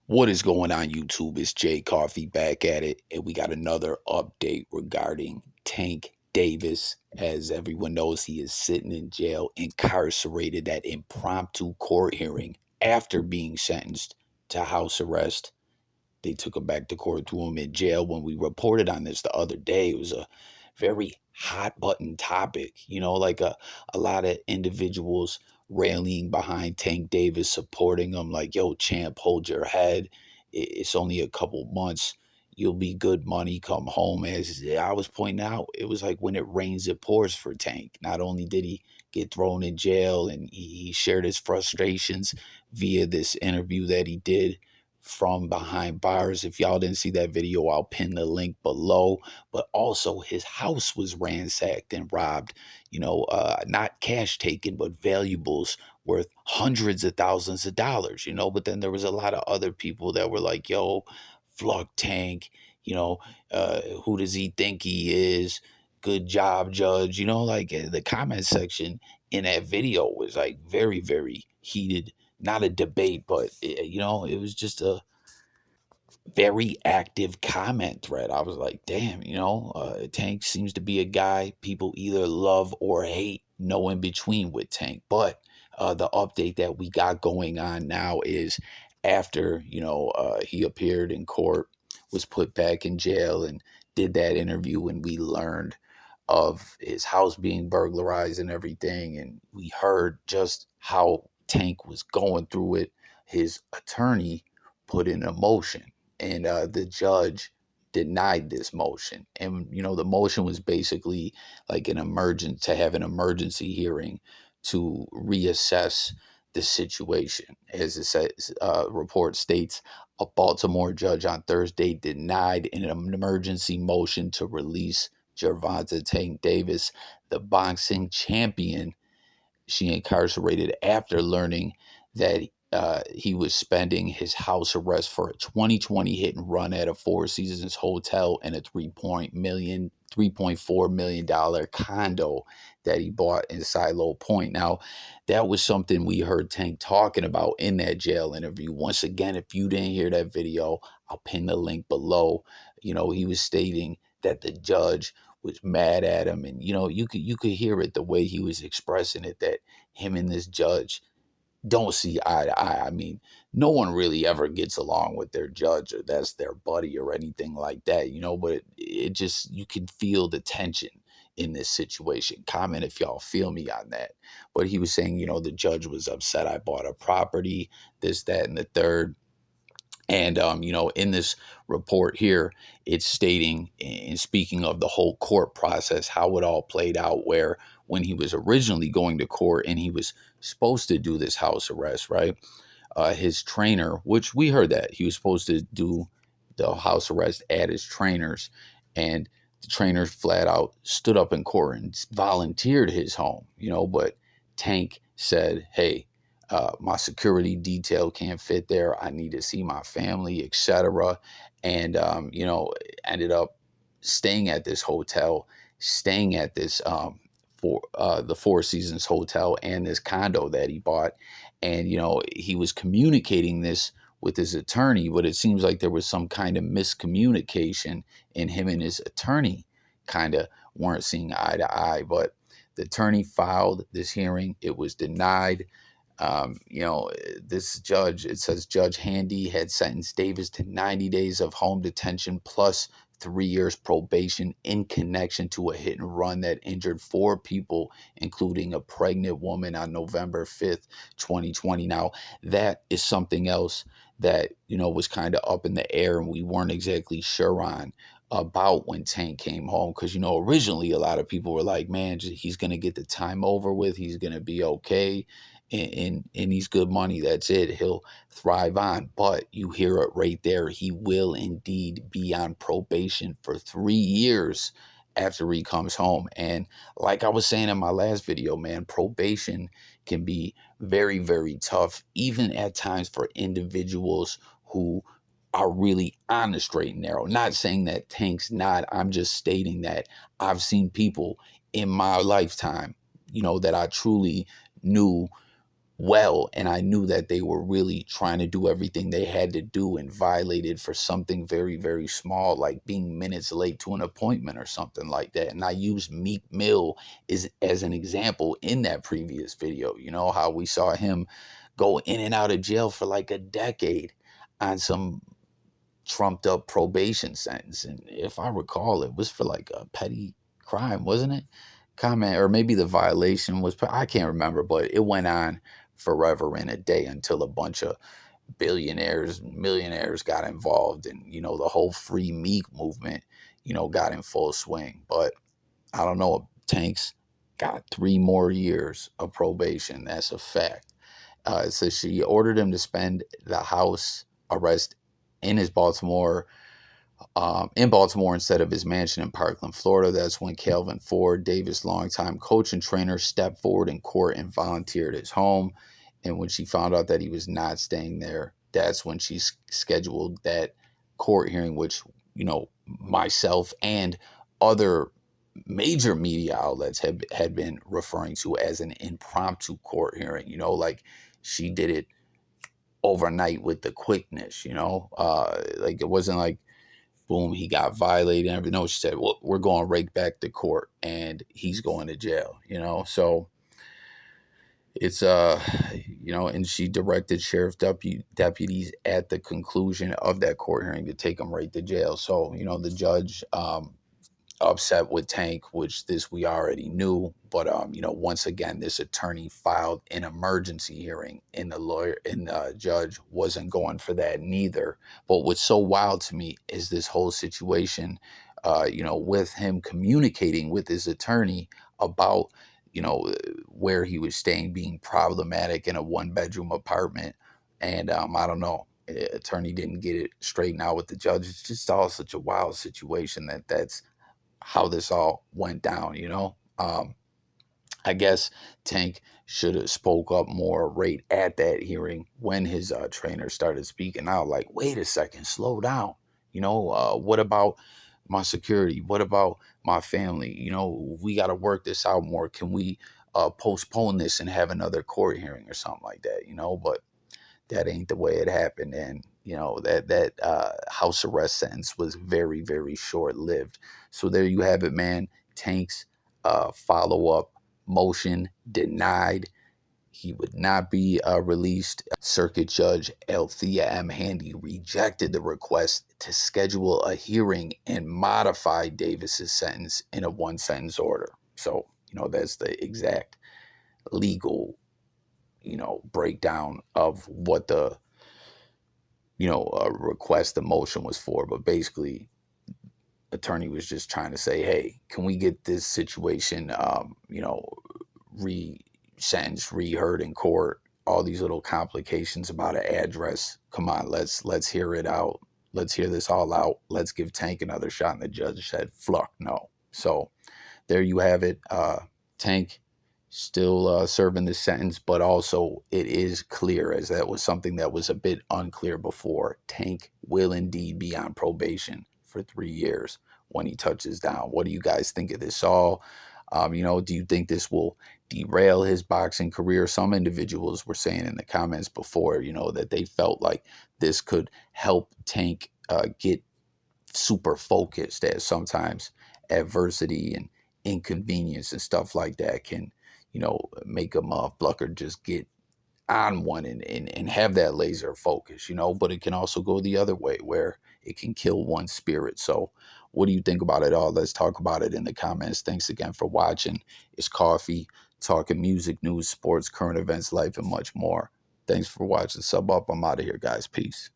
What is going on, YouTube? It's Jay Coffee back at it, and we got another update regarding Tank Davis. As everyone knows, he is sitting in jail, incarcerated at impromptu court hearing after being sentenced to house arrest. They took him back to court, threw him in jail. When we reported on this the other day, it was a very hot button topic. Like a lot of individuals rallying behind Tank Davis, supporting him, like, yo, champ, hold your head. It's only a couple months. You'll be good money come home. As I was pointing out, it was like when it rains, it pours for Tank. Not only did he get thrown in jail, and he shared his frustrations via this interview that he did from behind bars. If y'all didn't see that video, I'll pin the link below. But also, his house was ransacked and robbed. Not cash taken, but valuables worth hundreds of thousands of dollars. But then there was a lot of other people that were like, yo, fuck Tank. Who does he think he is? Good job, Judge. The comment section in that video was like very, very heated. Not a debate, but it was just a very active comment thread. I was like, damn, Tank seems to be a guy people either love or hate, no in between with Tank. But the update that we got going on now is after, he appeared in court, was put back in jail, and did that interview, and we learned of his house being burglarized and everything. And we heard just how Tank was going through it. His attorney put in a motion, and the judge denied this motion. And the motion was basically like to have an emergency hearing to reassess the situation. As it says, report states, a Baltimore judge on Thursday denied an emergency motion to release Gervonta Tank Davis, the boxing champion she incarcerated after learning that he was spending his house arrest for a 2020 hit and run at a Four Seasons hotel and a $3.4 million condo that he bought in Silo Point. Now, that was something we heard Tank talking about in that jail interview. Once again, if you didn't hear that video, I'll pin the link below. He was stating that the judge was mad at him, and you could hear it the way he was expressing it, that him and this judge don't see eye to eye. I mean, no one really ever gets along with their judge or that's their buddy or anything like that, but it just, you can feel the tension in this situation. Comment if y'all feel me on that. But he was saying, the judge was upset. I bought a property, this, that, and the third. And, in this report here, it's stating, and speaking of the whole court process, how it all played out, where when he was originally going to court and he was supposed to do this house arrest, right? His trainer, which we heard that he was supposed to do the house arrest at his trainer's, and the trainer flat out stood up in court and volunteered his home, but Tank said, hey, my security detail can't fit there. I need to see my family, etc. And ended up staying at this hotel, staying at this the Four Seasons hotel and this condo that he bought. And he was communicating this with his attorney, but it seems like there was some kind of miscommunication, and him and his attorney kind of weren't seeing eye to eye. But the attorney filed this hearing. It was denied. This judge, it says Judge Handy had sentenced Davis to 90 days of home detention plus 3 years probation in connection to a hit and run that injured 4 people, including a pregnant woman, on November 5th, 2020. Now, that is something else that, was kind of up in the air, and we weren't exactly sure on about when Tank came home, because originally a lot of people were like, man, he's going to get the time over with, he's going to be okay, and he's good money, that's it, he'll thrive on. But you hear it right there, he will indeed be on probation for 3 years after he comes home. And like I was saying in my last video, man, probation can be very, very tough, even at times, for individuals who are really on the straight and narrow. Not saying that Tank's not. I'm just stating that I've seen people in my lifetime, that I truly knew well, and I knew that they were really trying to do everything they had to do and violated for something very, very small, like being minutes late to an appointment or something like that. And I used Meek Mill as an example in that previous video. You know how we saw him go in and out of jail for like a decade on some trumped up probation sentence. And if I recall, it was for like a petty crime, wasn't it? Comment, or maybe the violation was, I can't remember, but it went on forever and a day until a bunch of billionaires, millionaires got involved, and the whole free Meek movement, got in full swing. But I don't know. Tank's got 3 more years of probation. That's a fact. It says she ordered him to spend the house arrest in his Baltimore in Baltimore instead of his mansion in Parkland, Florida. That's when Calvin Ford, Davis' longtime coach and trainer, stepped forward in court and volunteered his home. And when she found out that he was not staying there, that's when she scheduled that court hearing, which, myself and other major media outlets had been referring to as an impromptu court hearing. Like she did it overnight with the quickness, like it wasn't like, boom, he got violated and everything. No, she said, well, we're going right back to court and he's going to jail, So it's, and she directed sheriff deputies at the conclusion of that court hearing to take him right to jail. So, the judge, upset with Tank, which this we already knew. But once again, this attorney filed an emergency hearing, and the judge wasn't going for that neither. But what's so wild to me is this whole situation, with him communicating with his attorney about, where he was staying being problematic in a 1-bedroom apartment. And I don't know. Attorney didn't get it straightened out with the judge. It's just all such a wild situation that's how this all went down. I guess Tank should have spoke up more right at that hearing when his trainer started speaking out. Like, wait a second, slow down. What about my security? What about my family? We got to work this out more. Can we postpone this and have another court hearing or something like that? But that ain't the way it happened. And that house arrest sentence was very, very short lived. So there you have it, man. Tank's follow-up motion denied. He would not be released. Circuit Judge Althea M. Handy rejected the request to schedule a hearing and modify Davis's sentence in a 1-sentence order. So that's the exact legal breakdown of what the request, the motion was for. But basically, attorney was just trying to say, hey, can we get this situation re-sentenced, reheard in court? All these little complications about an address, come on, let's hear it out. Let's hear this all out. Let's give Tank another shot. And the judge said, "Fluck, no." So there you have it. Tank still serving this sentence, but also it is clear, as that was something that was a bit unclear before, Tank will indeed be on probation for 3 years when he touches down. What do you guys think of this all? Do you think this will derail his boxing career? Some individuals were saying in the comments before, that they felt like this could help Tank get super focused, as sometimes adversity and inconvenience and stuff like that can make a motherfucker just get on one and have that laser focus, but it can also go the other way where it can kill one's spirit. So what do you think about it all? Let's talk about it in the comments. Thanks again for watching. It's Coffee, talking music, news, sports, current events, life, and much more. Thanks for watching. Sub up. I'm out of here, guys. Peace.